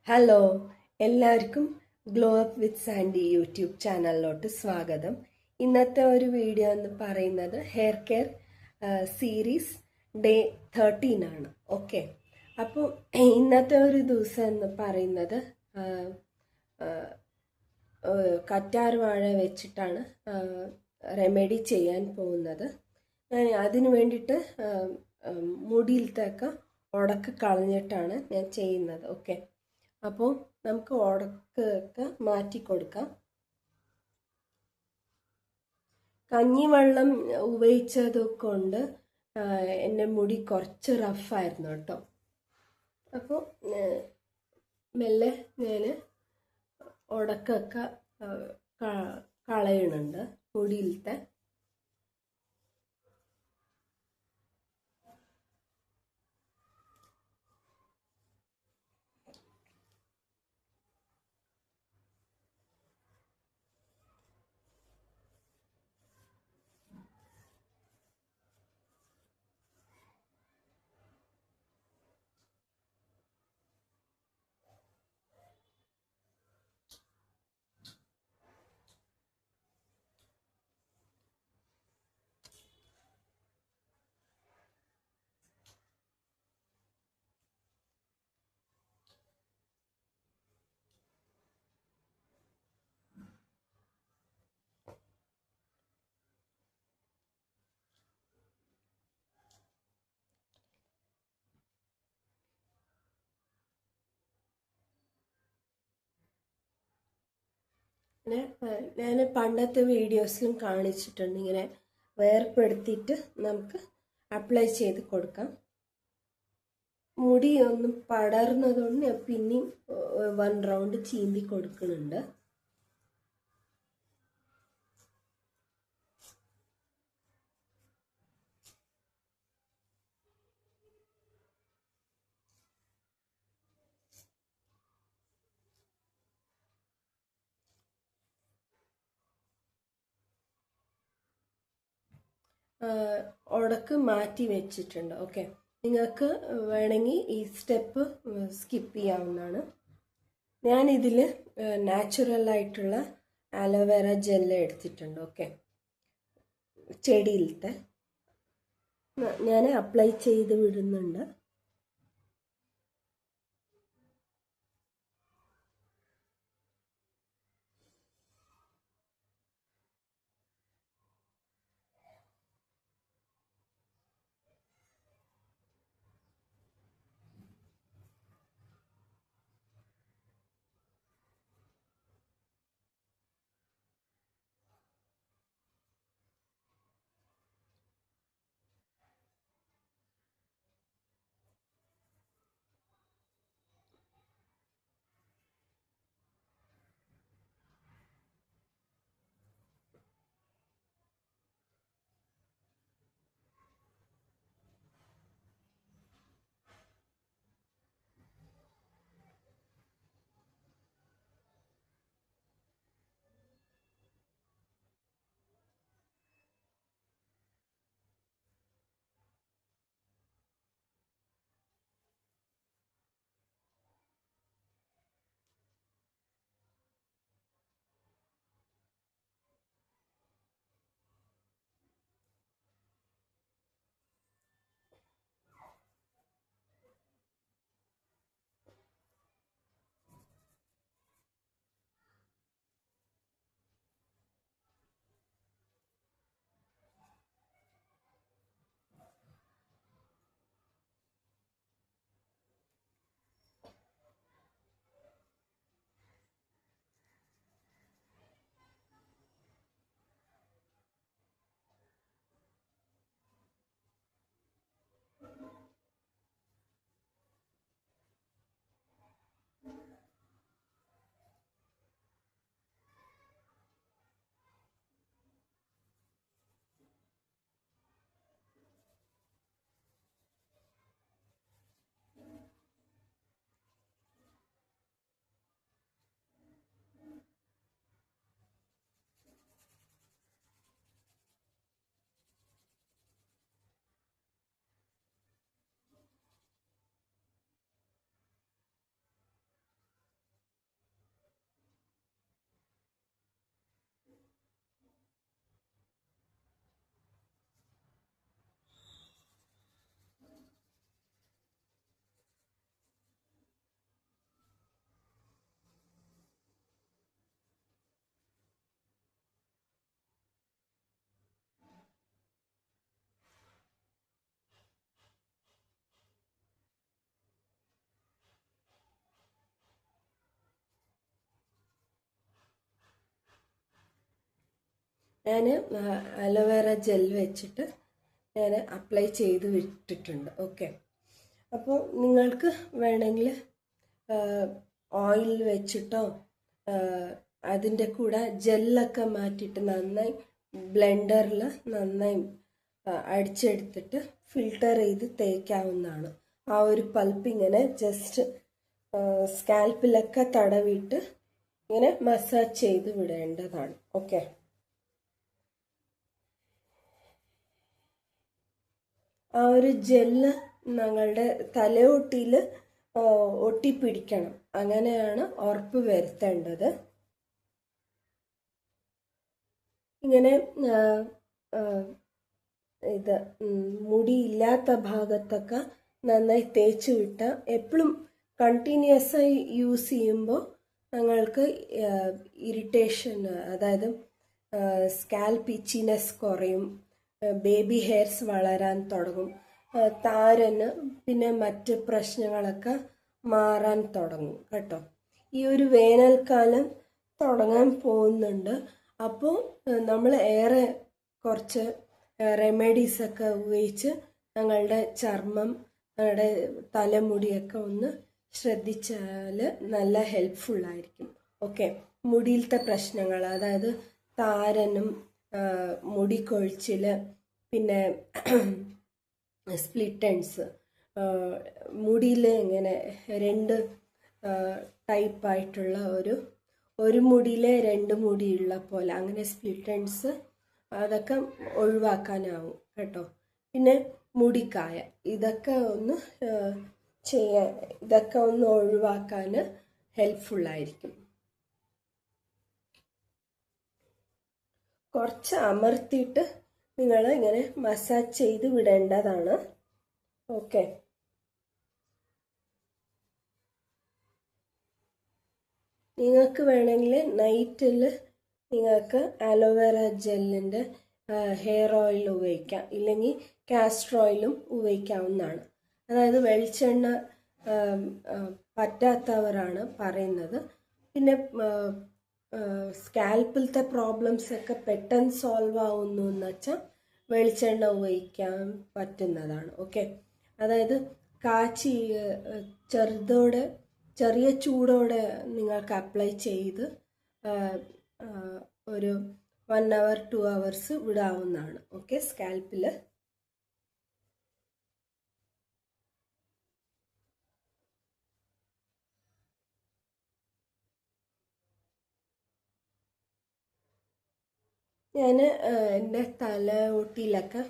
Hello, എല്ലാവർക്കും Glow Up with Sandy YouTube ചാനലിലോട്ട് സ്വാഗതം. ഇന്നത്തെ ഒരു വീഡിയോ എന്ന് പറയുന്നത് ഹെയർ കെയർ സീരീസ് ഡേ 13 ആണ്. ഓക്കെ, അപ്പോൾ ഇന്നത്തെ ഒരു ദിവസം എന്ന് പറയുന്നത് കറ്റാർ വാഴ വെച്ചിട്ടാണ് റെമഡി ചെയ്യാൻ പോകുന്നത്. അതിന് വേണ്ടിയിട്ട് മുടിയിലത്തൊക്കെ ഉടക്ക് കളഞ്ഞിട്ടാണ് ഞാൻ ചെയ്യുന്നത്. ഓക്കെ, അപ്പോൾ നമുക്ക് ഉടക്കൊക്കെ മാറ്റി കൊടുക്കാം. കഞ്ഞിവെള്ളം ഉപയോഗിച്ചത് കൊണ്ട് എൻ്റെ മുടി കുറച്ച് റഫായിരുന്നു കേട്ടോ. അപ്പോൾ മെല്ലെ ഞാൻ ഉടക്കൊക്കെ കളയണുണ്ട് മുടിയിലത്തെ. ഞാൻ പണ്ടത്തെ വീഡിയോസിലും കാണിച്ചിട്ടുണ്ട്. ഇങ്ങനെ വേർപ്പെടുത്തിയിട്ട് നമുക്ക് അപ്ലൈ ചെയ്ത് കൊടുക്കാം. മുടി ഒന്ന് പടർന്നതുകൊണ്ട് ഞാൻ പിന്നെയും 1 റൗണ്ട് ചീന്തി കൊടുക്കുന്നുണ്ട്. ഉടക്ക് മാറ്റി വെച്ചിട്ടുണ്ട്. ഓക്കെ, നിങ്ങൾക്ക് വേണമെങ്കിൽ ഈ സ്റ്റെപ്പ് സ്കിപ്പ് ചെയ്യാവുന്നതാണ്. ഞാനിതിൽ നാച്ചുറലായിട്ടുള്ള ആലോവേറ ജെല്ല് എടുത്തിട്ടുണ്ട്. ഓക്കെ, ചെടിയിലത്തെ ഞാൻ അപ്ലൈ ചെയ്ത് വിടുന്നുണ്ട്. ഞാൻ അലോവേറ ജെൽ വെച്ചിട്ട് ഞാൻ അപ്ലൈ ചെയ്ത് വിട്ടിട്ടുണ്ട്. ഓക്കെ, അപ്പോൾ നിങ്ങൾക്ക് വേണമെങ്കിൽ ഓയിൽ വെച്ചിട്ടോ അതിൻ്റെ കൂടെ ജെല്ലൊക്കെ മാറ്റിയിട്ട് നന്നായി ബ്ലെൻഡറിൽ നന്നായി അടിച്ചെടുത്തിട്ട് ഫിൽട്ടർ ചെയ്ത് തേക്കാവുന്നതാണ്. ആ ഒരു പൾപ്പ് ഇങ്ങനെ ജസ്റ്റ് സ്കാൽപ്പിലൊക്കെ തടവിയിട്ട് ഇങ്ങനെ മസാജ് ചെയ്ത് വിടേണ്ടതാണ്. ഓക്കെ, ആ ഒരു ജെല്ല് ഞങ്ങളുടെ തലയൊട്ടിയിൽ ഒട്ടിപ്പിടിക്കണം, അങ്ങനെയാണ് ഉറപ്പ് വരുത്തേണ്ടത്. ഇങ്ങനെ ഇത് മുടിയില്ലാത്ത ഭാഗത്തൊക്കെ നന്നായി തേച്ച് വിട്ടാൽ എപ്പോഴും കണ്ടിന്യൂസ് ആയി യൂസ് ചെയ്യുമ്പോൾ ഞങ്ങൾക്ക് ഇറിറ്റേഷൻ, അതായത് സ്കാൽപ്പ് ഇച്ചിനെസ് കുറയും, ബേബി ഹെയർസ് വളരാൻ തുടങ്ങും, താരന് പിന്നെ മറ്റ് പ്രശ്നങ്ങളൊക്കെ മാറാൻ തുടങ്ങും കേട്ടോ. ഈ ഒരു വേനൽക്കാലം തുടങ്ങാൻ പോകുന്നുണ്ട്. അപ്പോൾ നമ്മൾ ഏറെ കുറച്ച് റെമഡീസൊക്കെ ഉപയോഗിച്ച് ഞങ്ങളുടെ ചർമ്മം, ഞങ്ങളുടെ തലമുടിയൊക്കെ ഒന്ന് ശ്രദ്ധിച്ചാൽ നല്ല ഹെൽപ്ഫുള്ളായിരിക്കും. ഓക്കെ, മുടിയിലത്തെ പ്രശ്നങ്ങൾ, അതായത് താരനും മുടി കൊഴിച്ചിൽ, പിന്നെ സ്പ്ലിറ്റൻസ്, മുടിയിൽ ഇങ്ങനെ രണ്ട് ടൈപ്പായിട്ടുള്ള ഒരു മുടിയിലെ രണ്ട് മുടിയുള്ള പോലെ അങ്ങനെ സ്പ്ലിറ്റൻസ്, അതൊക്കെ ഒഴിവാക്കാനാവും കേട്ടോ. പിന്നെ മുടിക്കായ, ഇതൊക്കെ ഒന്ന് ഒഴിവാക്കാൻ ഹെൽപ്ഫുള്ളായിരിക്കും. കുറച്ച് അമർത്തിയിട്ട് നിങ്ങൾ ഇങ്ങനെ മസാജ് ചെയ്ത് വിടേണ്ടതാണ്. ഓക്കെ, നിങ്ങൾക്ക് വേണമെങ്കിൽ നൈറ്റിൽ നിങ്ങൾക്ക് അലോവേറ ജെല്ലിൻ്റെ ഹെയർ ഓയിൽ ഉപയോഗിക്കാം, ഇല്ലെങ്കിൽ കാസ്റ്റർ ഓയിലും ഉപയോഗിക്കാവുന്നതാണ്. അതായത് വെളിച്ചെണ്ണ പറ്റാത്തവരാണ് പറയുന്നത്. പിന്നെ സ്കാൽപ്പിലത്തെ പ്രോബ്ലംസ് ഒക്കെ പെട്ടെന്ന് സോൾവ് ആവുന്നു എന്ന് വെച്ചാൽ വെളിച്ചെണ്ണ ഉപയോഗിക്കാൻ പറ്റുന്നതാണ്. ഓക്കെ, അതായത് കാച്ചി ചെറിയ ചൂടോടെ നിങ്ങൾക്ക് അപ്ലൈ ചെയ്ത് ഒരു 1 hour 2 hours വിടാവുന്നതാണ്. ഓക്കെ, സ്കാൽപ്പിൽ. ഞാൻ എൻ്റെ തലയൊട്ടിയിലൊക്കെ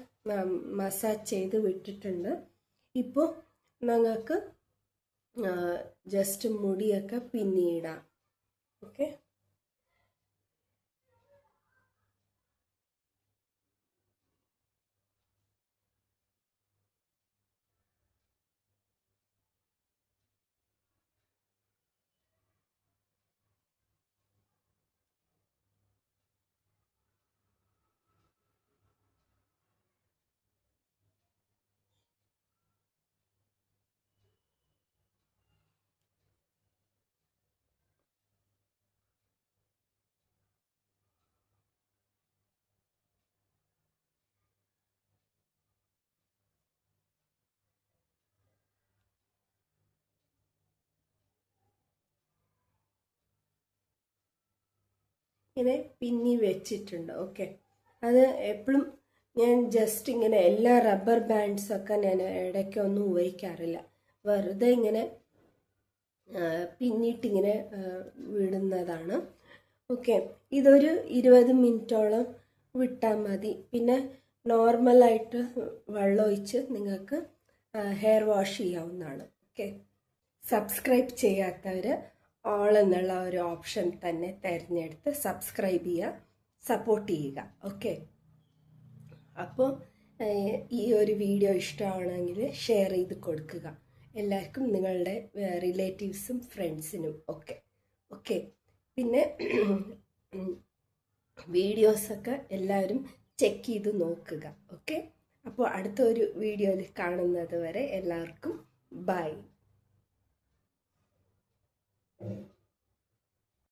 മസാജ് ചെയ്ത് വിട്ടിട്ടുണ്ട്. ഇപ്പോൾ നിങ്ങൾക്ക് ജസ്റ്റ് മുടിയൊക്കെ പിന്നിടാം. ഓക്കെ, ഇങ്ങനെ പിന്നി വെച്ചിട്ടുണ്ട്. ഓക്കെ, അത് എപ്പോഴും ഞാൻ ജസ്റ്റ് ഇങ്ങനെ എല്ലാ റബ്ബർ ബാൻഡ്സൊക്കെ ഞാൻ ഇടയ്ക്കൊന്നും ഉപയോഗിക്കാറില്ല. വെറുതെ ഇങ്ങനെ പിന്നിട്ടിങ്ങനെ വിടുന്നതാണ്. ഓക്കെ, ഇതൊരു 20 മിനിറ്റോളം വിട്ടാൽ മതി. പിന്നെ നോർമലായിട്ട് വെള്ളമൊഴിച്ച് നിങ്ങൾക്ക് ഹെയർ വാഷ് ചെയ്യാവുന്നതാണ്. ഓക്കെ, സബ്സ്ക്രൈബ് ചെയ്യാത്തവർ ഓൾ എന്നുള്ള ഒരു ഓപ്ഷൻ തന്നെ തിരഞ്ഞെടുത്ത് സബ്സ്ക്രൈബ് ചെയ്യുക, സപ്പോർട്ട് ചെയ്യുക. ഓക്കെ, അപ്പോൾ ഈ ഒരു വീഡിയോ ഇഷ്ടമാണെങ്കിൽ ഷെയർ ചെയ്ത് കൊടുക്കുക എല്ലാവർക്കും, നിങ്ങളുടെ റിലേറ്റീവ്സും ഫ്രണ്ട്സിനും ഒക്കെ. ഓക്കെ, പിന്നെ വീഡിയോസൊക്കെ എല്ലാവരും ചെക്ക് ചെയ്ത് നോക്കുക. ഓക്കെ, അപ്പോൾ അടുത്ത ഒരു വീഡിയോയിൽ കാണുന്നത് വരെ എല്ലാവർക്കും ബൈ.